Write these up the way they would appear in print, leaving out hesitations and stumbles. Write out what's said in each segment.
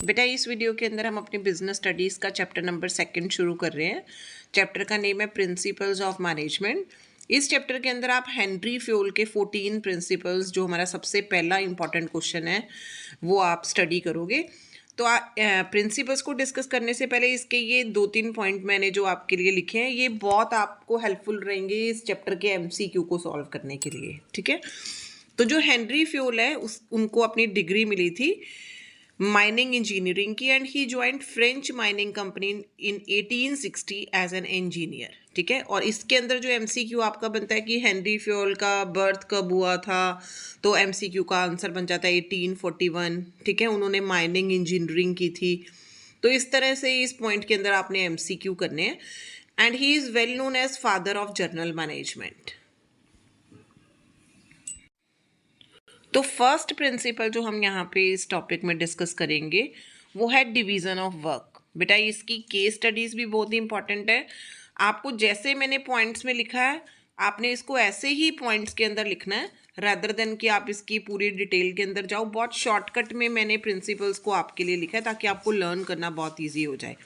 बेटा इस वीडियो के अंदर हम अपनी बिजनेस स्टडीज़ का चैप्टर नंबर 2 शुरू कर रहे हैं। चैप्टर का नेम है प्रिंसिपल्स ऑफ मैनेजमेंट। इस चैप्टर के अंदर आप हेनरी फ्योल के 14 प्रिंसिपल्स, जो हमारा सबसे पहला इंपॉर्टेंट क्वेश्चन है, वो आप स्टडी करोगे। तो प्रिंसिपल्स को डिस्कस करने से पहले इसके ये 2-3 पॉइंट मैंने जो आपके लिए लिखे हैं, ये बहुत आपको हेल्पफुल रहेंगे इस चैप्टर के MCQ को सॉल्व करने के लिए। ठीक है, तो जो हेनरी फ्योल है उनको अपनी डिग्री मिली थी माइनिंग इंजीनियरिंग की, and he joined French mining company in 1860 as an engineer. ठीक है, और इसके अंदर जो MCQ आपका बनता है कि हेनरी फ्योल का बर्थ कब हुआ था, तो MCQ का आंसर बन जाता है 1841। ठीक है, उन्होंने माइनिंग इंजीनियरिंग की थी। तो इस तरह से इस पॉइंट के अंदर आपने MCQ करने हैं। And he is well known as father of general management. तो फर्स्ट प्रिंसिपल जो हम यहाँ पे इस टॉपिक में डिस्कस करेंगे वो है डिवीज़न ऑफ वर्क। बेटा इसकी केस स्टडीज़ भी बहुत ही इंपॉर्टेंट है। आपको जैसे मैंने पॉइंट्स में लिखा है, आपने इसको ऐसे ही पॉइंट्स के अंदर लिखना है, रादर देन कि आप इसकी पूरी डिटेल के अंदर जाओ। बहुत शॉर्टकट में मैंने प्रिंसिपल्स को आपके लिए लिखा है ताकि आपको लर्न करना बहुत ईजी हो जाए।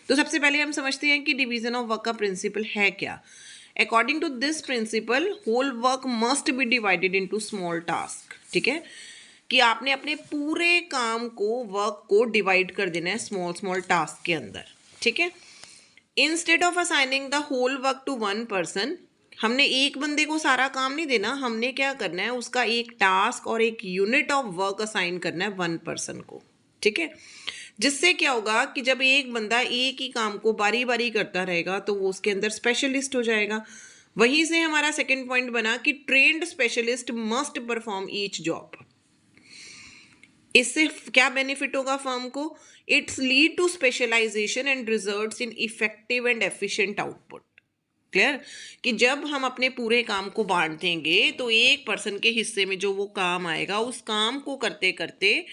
तो सबसे पहले हम समझते हैं कि डिवीज़न ऑफ वर्क का प्रिंसिपल है क्या। According to this principle, whole work must be divided into small task। ठीक है, कि आपने अपने पूरे काम को, वर्क को डिवाइड कर देना है स्मॉल स्मॉल टास्क के अंदर। ठीक है, instead of assigning the whole work to one person, हमने एक बंदे को सारा काम नहीं देना, हमने क्या करना है, उसका एक टास्क और एक यूनिट ऑफ वर्क असाइन करना है वन पर्सन को। ठीक है, जिससे क्या होगा कि जब एक बंदा एक ही काम को बारी बारी करता रहेगा तो वो उसके अंदर स्पेशलिस्ट हो जाएगा। वहीं से हमारा सेकंड पॉइंट बना कि trained specialist must perform each job. इससे क्या बेनिफिट होगा फर्म को? It's lead to specialisation and results in effective and efficient output. Clear, कि जब हम अपने पूरे काम को बांट देंगे तो एक पर्सन के हिस्से में जो वो काम आएगा, उस काम को करते करते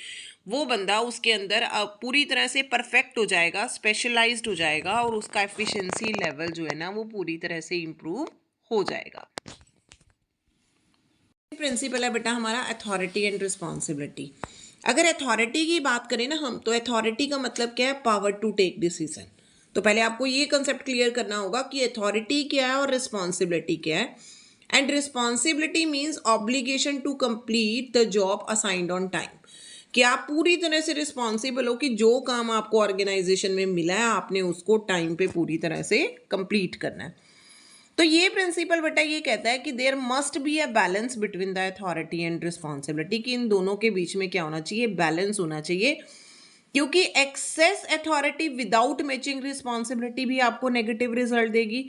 वो बंदा उसके अंदर पूरी तरह से परफेक्ट हो जाएगा, स्पेशलाइज्ड हो जाएगा, और उसका एफिशिएंसी लेवल जो है ना वो पूरी तरह से इम्प्रूव हो जाएगा। प्रिंसिपल है बेटा हमारा अथॉरिटी एंड रिस्पॉन्सिबिलिटी। अगर अथॉरिटी की बात करें ना हम, तो अथॉरिटी का मतलब क्या है? Power to take decision. तो पहले आपको ये कंसेप्ट क्लियर करना होगा कि अथॉरिटी क्या है और रिस्पॉन्सिबिलिटी क्या है। And responsibility means obligation to complete the job assigned on time, कि आप पूरी तरह से रिस्पॉन्सिबल हो कि जो काम आपको ऑर्गेनाइजेशन में मिला है आपने उसको टाइम पे पूरी तरह से कंप्लीट करना है। तो ये प्रिंसिपल बेटा ये कहता है कि there must be a balance between the authority and responsibility, कि इन दोनों के बीच में क्या होना चाहिए? बैलेंस होना चाहिए, क्योंकि excess authority without matching responsibility भी आपको नेगेटिव रिजल्ट देगी,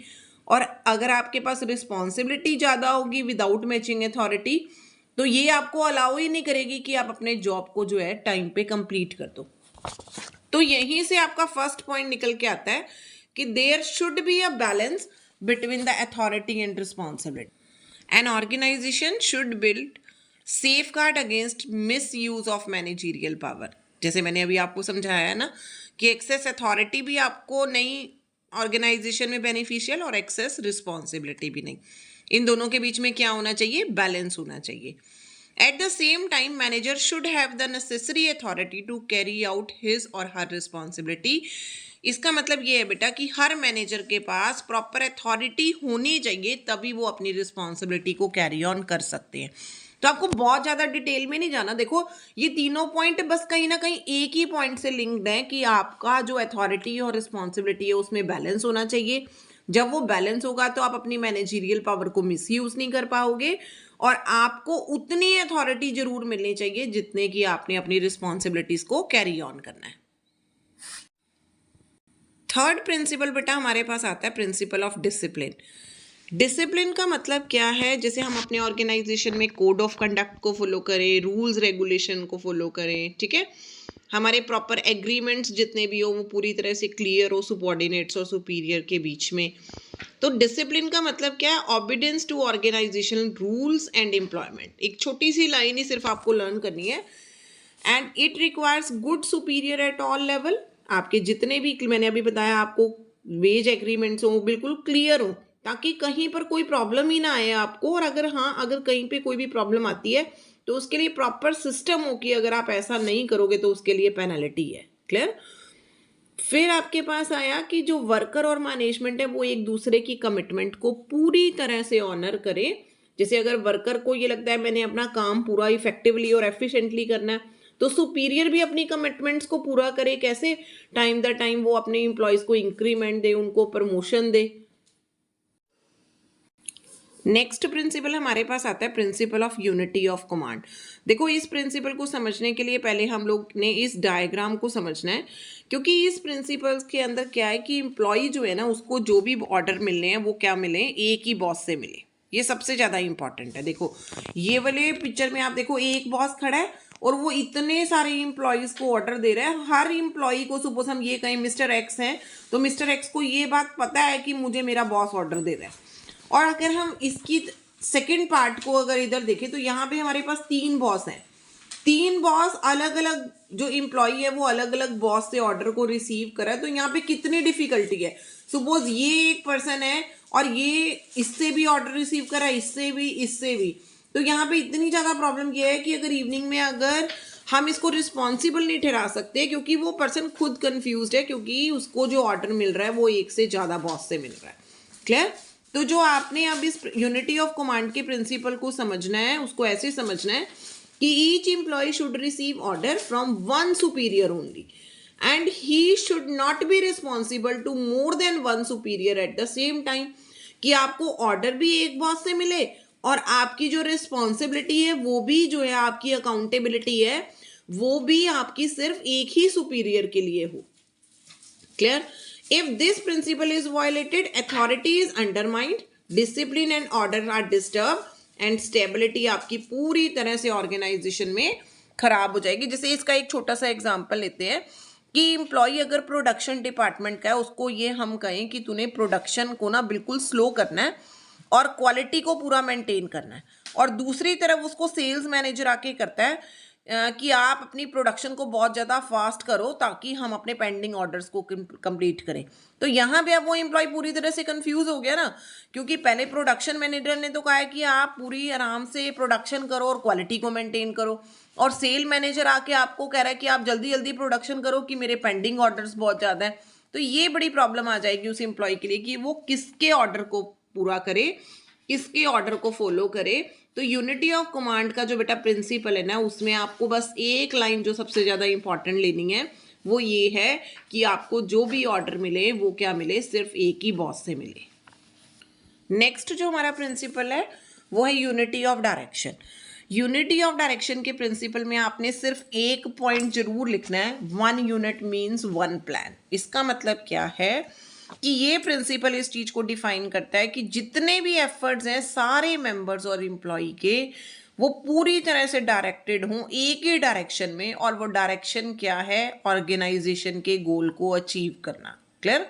और अगर आपके पास रिस्पॉन्सिबिलिटी ज़्यादा होगी विदाउट मैचिंग अथॉरिटी, तो ये आपको अलाउ ही नहीं करेगी कि आप अपने जॉब को जो है टाइम पे कंप्लीट कर दो। तो यहीं से आपका फर्स्ट पॉइंट निकल के आता है कि there should be a balance between the authority and responsibility. An organization should build safeguard against misuse of managerial power. जैसे मैंने अभी आपको समझाया है ना कि एक्सेस अथॉरिटी भी आपको नहीं ऑर्गेनाइजेशन में बेनिफिशियल, और एक्सेस रिस्पॉन्सिबिलिटी भी नहीं। इन दोनों के बीच में क्या होना चाहिए? बैलेंस होना चाहिए। At the same time, manager should have the necessary authority to carry out his or her responsibility. इसका मतलब ये है बेटा कि हर मैनेजर के पास प्रॉपर अथॉरिटी होनी चाहिए, तभी वो अपनी रिस्पॉन्सिबिलिटी को कैरी ऑन कर सकते हैं। तो आपको बहुत ज़्यादा डिटेल में नहीं जाना। देखो ये तीनों पॉइंट बस कहीं ना कहीं एक ही पॉइंट से लिंक्ड है कि आपका जो अथॉरिटी और रिस्पॉन्सिबिलिटी है उसमें बैलेंस होना चाहिए। जब वो बैलेंस होगा तो आप अपनी मैनेजरियल पावर को मिसयूज नहीं कर पाओगे, और आपको उतनी अथॉरिटी जरूर मिलनी चाहिए जितने की आपने अपनी रिस्पॉन्सिबिलिटीज को कैरी ऑन करना है। थर्ड प्रिंसिपल बेटा हमारे पास आता है प्रिंसिपल ऑफ डिसिप्लिन। डिसिप्लिन का मतलब क्या है? जैसे हम अपने ऑर्गेनाइजेशन में कोड ऑफ कंडक्ट को फॉलो करें, रूल्स रेगुलेशन को फॉलो करें, ठीक है, हमारे प्रॉपर एग्रीमेंट्स जितने भी हो वो पूरी तरह से क्लियर हो सुबॉर्डिनेट्स और सुपीरियर के बीच में। तो डिसिप्लिन का मतलब क्या है? Obedience to organisational rules and employment. एक छोटी सी लाइन ही सिर्फ आपको लर्न करनी है। And it requires good superior at all level. आपके जितने भी मैंने अभी बताया आपको वेज एग्रीमेंट्स हो बिल्कुल क्लियर हो, ताकि कहीं पर कोई प्रॉब्लम ही ना आए आपको, और अगर कहीं पे कोई भी प्रॉब्लम आती है तो उसके लिए प्रॉपर सिस्टम हो कि अगर आप ऐसा नहीं करोगे तो उसके लिए पेनल्टी है। क्लियर? फिर आपके पास आया कि जो वर्कर और मैनेजमेंट है वो एक दूसरे की कमिटमेंट को पूरी तरह से ऑनर करे। जैसे अगर वर्कर को ये लगता है मैंने अपना काम पूरा इफेक्टिवली और एफिशिएंटली करना है, तो सुपीरियर भी अपनी कमिटमेंट्स को पूरा करे। कैसे? टाइम द टाइम वो अपने इंप्लॉयज को इंक्रीमेंट दे, उनको प्रमोशन दे। नेक्स्ट प्रिंसिपल हमारे पास आता है principle of unity of command. देखो, इस प्रिंसिपल को समझने के लिए पहले हम लोग ने इस डायग्राम को समझना है, क्योंकि इस प्रिंसिपल्स के अंदर क्या है कि एम्प्लॉय जो है ना, उसको जो भी ऑर्डर मिलने हैं वो क्या मिले, एक ही बॉस से मिले। ये सबसे ज़्यादा इंपॉर्टेंट है। देखो, ये वाले पिक्चर में आप देखो, एक बॉस खड़ा है और वो इतने सारे इम्प्लॉयज को ऑर्डर दे रहा है। हर इम्प्लॉय को, सपोज हम ये कहें मिस्टर एक्स हैं, तो मिस्टर एक्स को ये बात पता है कि मुझे मेरा बॉस ऑर्डर दे रहा है। और अगर हम इसकी सेकंड पार्ट को अगर इधर देखें तो यहाँ पे हमारे पास 3 बॉस हैं। 3 बॉस अलग अलग, जो इम्प्लॉय है वो अलग अलग बॉस से ऑर्डर को रिसीव करा है। तो यहाँ पे कितनी डिफिकल्टी है। सपोज ये एक पर्सन है और ये इससे भी ऑर्डर रिसीव करा है, इससे भी। तो यहाँ पे इतनी ज़्यादा प्रॉब्लम ये है कि अगर इवनिंग में अगर हम इसको रिस्पॉन्सिबल नहीं ठहरा सकते, क्योंकि वो पर्सन खुद कंफ्यूज्ड है, क्योंकि उसको जो ऑर्डर मिल रहा है वो एक से ज़्यादा बॉस से मिल रहा है। क्लियर? तो जो आपने अब इस यूनिटी ऑफ कमांड के प्रिंसिपल को समझना है, उसको ऐसे समझना है कि each employee should receive order from one superior only and he should not be responsible to more than one superior at the same time. कि आपको ऑर्डर भी एक बॉस से मिले और आपकी जो रिस्पॉन्सिबिलिटी है वो भी, जो है आपकी अकाउंटेबिलिटी है, वो भी आपकी सिर्फ एक ही सुपीरियर के लिए हो। Clear? If this principle is violated, authority is undermined, discipline and order are disturbed and stability आपकी पूरी तरह से ऑर्गेनाइजेशन में खराब हो जाएगी। जैसे इसका एक छोटा सा एग्जांपल लेते हैं कि एम्प्लॉय अगर प्रोडक्शन डिपार्टमेंट का है, उसको ये हम कहें कि तूने प्रोडक्शन को ना बिल्कुल स्लो करना है और क्वालिटी को पूरा मेंटेन करना है, और दूसरी तरफ उसको सेल्स मैनेजर आके करता है कि आप अपनी प्रोडक्शन को बहुत ज़्यादा फास्ट करो ताकि हम अपने पेंडिंग ऑर्डर्स को कंप्लीट करें। तो यहाँ पे अब वो एम्प्लॉय पूरी तरह से कंफ्यूज हो गया ना, क्योंकि पहले प्रोडक्शन मैनेजर ने तो कहा है कि आप पूरी आराम से प्रोडक्शन करो और क्वालिटी को मेंटेन करो, और सेल मैनेजर आके आपको कह रहा है कि आप जल्दी जल्दी प्रोडक्शन करो कि मेरे पेंडिंग ऑर्डर्स बहुत ज़्यादा है। तो ये बड़ी प्रॉब्लम आ जाएगी उस एम्प्लॉय के लिए कि वो किसके ऑर्डर को पूरा करे, किसके ऑर्डर को फॉलो करे। तो यूनिटी ऑफ कमांड का जो बेटा प्रिंसिपल है ना, उसमें आपको बस एक लाइन जो सबसे ज़्यादा इंपॉर्टेंट लेनी है वो ये है कि आपको जो भी ऑर्डर मिले वो क्या मिले, सिर्फ एक ही बॉस से मिले। नेक्स्ट जो हमारा प्रिंसिपल है वो है unity of direction. Unity of direction के प्रिंसिपल में आपने सिर्फ एक पॉइंट जरूर लिखना है, 1 यूनिट मीन्स 1 प्लान। इसका मतलब क्या है कि ये प्रिंसिपल इस चीज को डिफाइन करता है कि जितने भी एफर्ट्स हैं सारे मेंबर्स और एम्प्लॉय के, वो पूरी तरह से डायरेक्टेड हों एक ही डायरेक्शन में, और वो डायरेक्शन क्या है, ऑर्गेनाइजेशन के गोल को अचीव करना। क्लियर?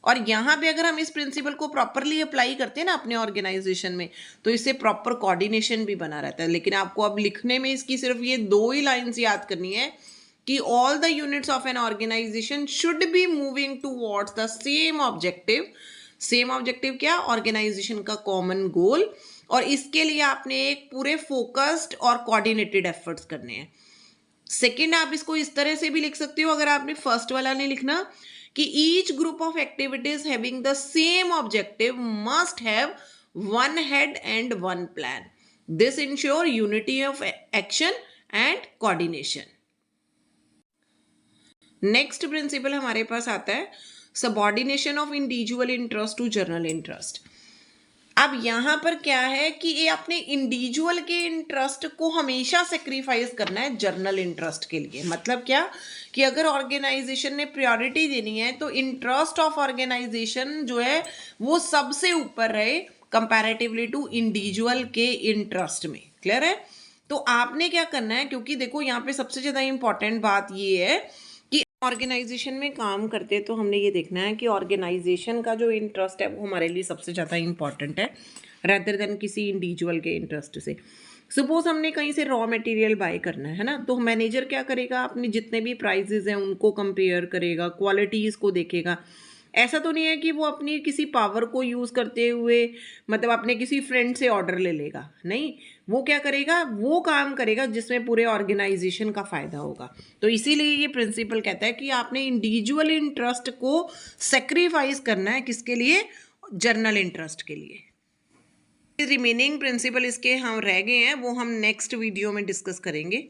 और यहाँ पे अगर हम इस प्रिंसिपल को प्रॉपरली अप्लाई करते हैं ना अपने ऑर्गेनाइजेशन में, तो इससे प्रॉपर कोऑर्डिनेशन भी बना रहता है। लेकिन आपको अब लिखने में इसकी सिर्फ ये 2 ही लाइन्स याद करनी है कि all the units of an organization should be moving towards the same objective। Same objective क्या? ऑर्गेनाइजेशन का कॉमन गोल। और इसके लिए आपने एक पूरे फोकस्ड और कोऑर्डिनेटेड एफर्ट्स करने हैं। सेकेंड, आप इसको इस तरह से भी लिख सकते हो, अगर आपने फर्स्ट वाला नहीं लिखना, कि each group of activities having the same objective must have 1 head and 1 plan. This ensure unity of action and coordination. Next principle हमारे पास आता है subordination of individual interest to general interest. अब यहाँ पर क्या है कि ये अपने इंडिविजुअल के इंटरेस्ट को हमेशा सेक्रीफाइस करना है जनरल इंटरेस्ट के लिए। मतलब क्या कि अगर ऑर्गेनाइजेशन ने प्रायोरिटी देनी है तो इंटरेस्ट ऑफ ऑर्गेनाइजेशन जो है वो सबसे ऊपर रहे कंपैरेटिवली टू इंडिविजुअल के इंटरेस्ट में। क्लियर है? तो आपने क्या करना है, क्योंकि देखो यहाँ पे सबसे ज़्यादा इंपॉर्टेंट बात ये है कि ऑर्गेनाइजेशन में काम करते तो हमने ये देखना है कि ऑर्गेनाइजेशन का जो इंटरेस्ट है वो हमारे लिए सबसे ज़्यादा इंपॉर्टेंट है रेदर देन किसी इंडिविजुअल के इंटरेस्ट से। सपोज हमने कहीं से रॉ मटेरियल बाय करना है ना, तो मैनेजर क्या करेगा, अपने जितने भी प्राइजेज हैं उनको कंपेयर करेगा, क्वालिटीज़ को देखेगा, ऐसा तो नहीं है कि वो अपनी किसी पावर को यूज़ करते हुए मतलब अपने किसी फ्रेंड से ऑर्डर ले लेगा, नहीं, वो क्या करेगा, वो काम करेगा जिसमें पूरे ऑर्गेनाइजेशन का फ़ायदा होगा। तो इसीलिए ये प्रिंसिपल कहता है कि आपने इंडिविजुअल इंटरेस्ट को सेक्रीफाइस करना है, किसके लिए, जर्नल इंटरेस्ट के लिए। रिमेनिंग प्रिंसिपल इसके हम रह गए हैं, वो हम नेक्स्ट वीडियो में डिस्कस करेंगे।